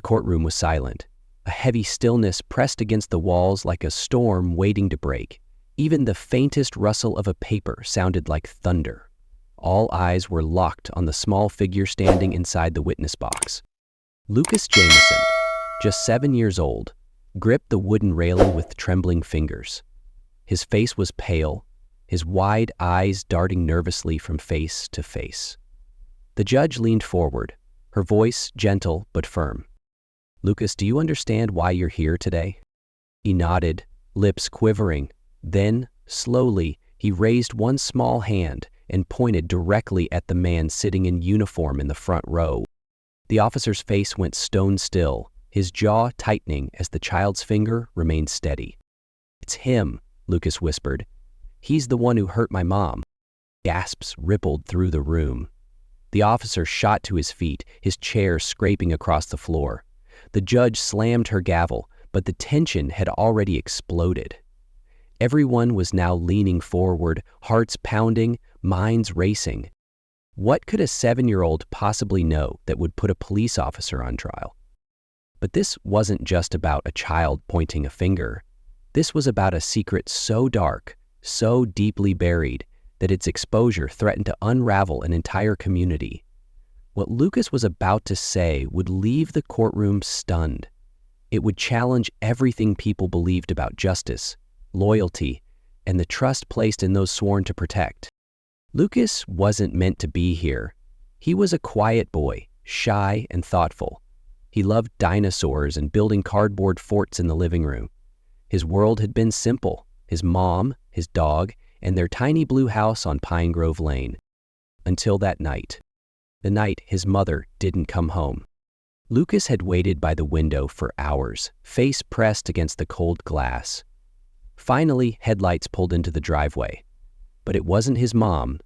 courtroom was silent. A heavy stillness pressed against the walls like a storm waiting to break. Even the faintest rustle of a paper sounded like thunder. All eyes were locked on the small figure standing inside the witness box. Lucas Jameson, just 7 years old, gripped the wooden railing with trembling fingers. His face was pale, his wide eyes darting nervously from face to face. The judge leaned forward, her voice gentle but firm. "Lucas, do you understand why you're here today?" He nodded, lips quivering. Then, slowly, he raised one small hand and pointed directly at the man sitting in uniform in the front row. The officer's face went stone still, his jaw tightening as the child's finger remained steady. "It's him," Lucas whispered. "He's the one who hurt my mom." Gasps rippled through the room. The officer shot to his feet, his chair scraping across the floor. The judge slammed her gavel, but the tension had already exploded. Everyone was now leaning forward, hearts pounding, minds racing. What could a 7-year-old possibly know that would put a police officer on trial? But this wasn't just about a child pointing a finger. This was about a secret so dark, so deeply buried, that its exposure threatened to unravel an entire community. What Lucas was about to say would leave the courtroom stunned. It would challenge everything people believed about justice, loyalty, and the trust placed in those sworn to protect. Lucas wasn't meant to be here. He was a quiet boy, shy and thoughtful. He loved dinosaurs and building cardboard forts in the living room. His world had been simple: his mom, his dog, and their tiny blue house on Pine Grove Lane. Until that night. The night his mother didn't come home. Lucas had waited by the window for hours, face pressed against the cold glass. Finally, headlights pulled into the driveway. But it wasn't his mom.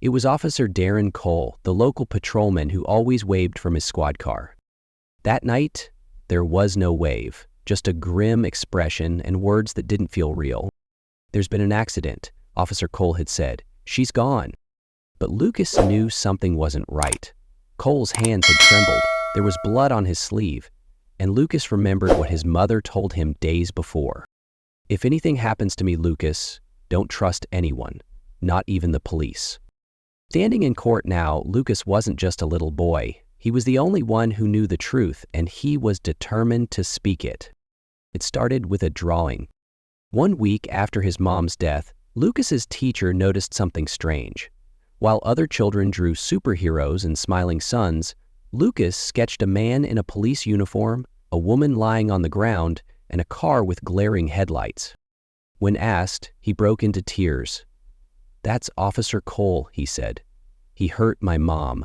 It was Officer Darren Cole, the local patrolman who always waved from his squad car. That night, there was no wave, just a grim expression and words that didn't feel real. "There's been an accident," Officer Cole had said. "She's gone." But Lucas knew something wasn't right. Cole's hands had trembled, there was blood on his sleeve, and Lucas remembered what his mother told him days before. "If anything happens to me, Lucas, don't trust anyone, not even the police." Standing in court now, Lucas wasn't just a little boy. He was the only one who knew the truth, and he was determined to speak it. It started with a drawing. One week after his mom's death, Lucas's teacher noticed something strange. While other children drew superheroes and smiling suns, Lucas sketched a man in a police uniform, a woman lying on the ground, and a car with glaring headlights. When asked, he broke into tears. "That's Officer Cole," he said. "He hurt my mom."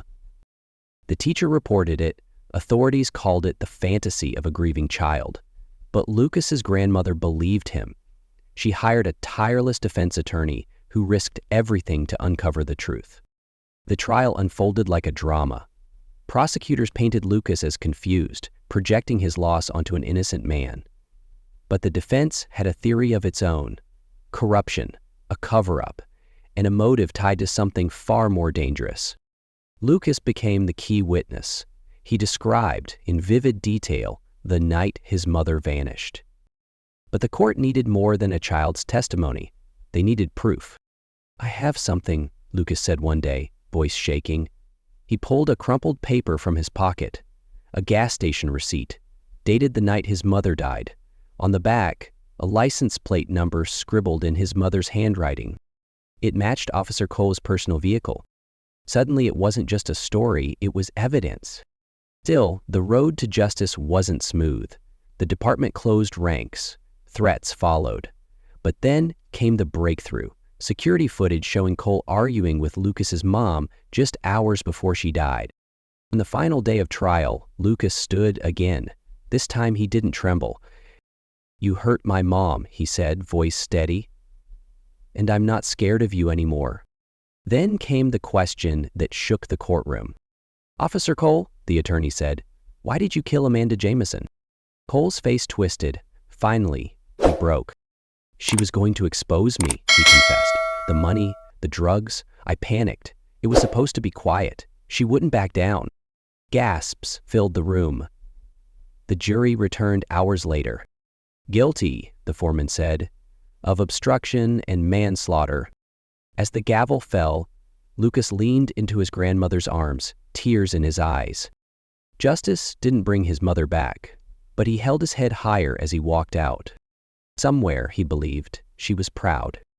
The teacher reported it. Authorities called it the fantasy of a grieving child. But Lucas's grandmother believed him. She hired a tireless defense attorney who risked everything to uncover the truth. The trial unfolded like a drama. Prosecutors painted Lucas as confused, projecting his loss onto an innocent man. But the defense had a theory of its own: corruption, a cover-up, and a motive tied to something far more dangerous. Lucas became the key witness. He described, in vivid detail, the night his mother vanished. But the court needed more than a child's testimony. They needed proof. "I have something," Lucas said one day, voice shaking. He pulled a crumpled paper from his pocket, a gas station receipt, dated the night his mother died. On the back, a license plate number scribbled in his mother's handwriting. It matched Officer Cole's personal vehicle. Suddenly, it wasn't just a story, it was evidence. Still, the road to justice wasn't smooth. The department closed ranks. Threats followed. But then came the breakthrough: security footage showing Cole arguing with Lucas's mom just hours before she died. On the final day of trial, Lucas stood again. This time he didn't tremble. "You hurt my mom," he said, voice steady. "And I'm not scared of you anymore." Then came the question that shook the courtroom. "Officer Cole," the attorney said, "why did you kill Amanda Jameson?" Cole's face twisted. Finally, he broke. "She was going to expose me," he confessed. "The money, the drugs. I panicked. It was supposed to be quiet. She wouldn't back down." Gasps filled the room. The jury returned hours later. "Guilty," the foreman said, "of obstruction and manslaughter." As the gavel fell, Lucas leaned into his grandmother's arms, tears in his eyes. Justice didn't bring his mother back, but he held his head higher as he walked out. Somewhere, he believed, she was proud.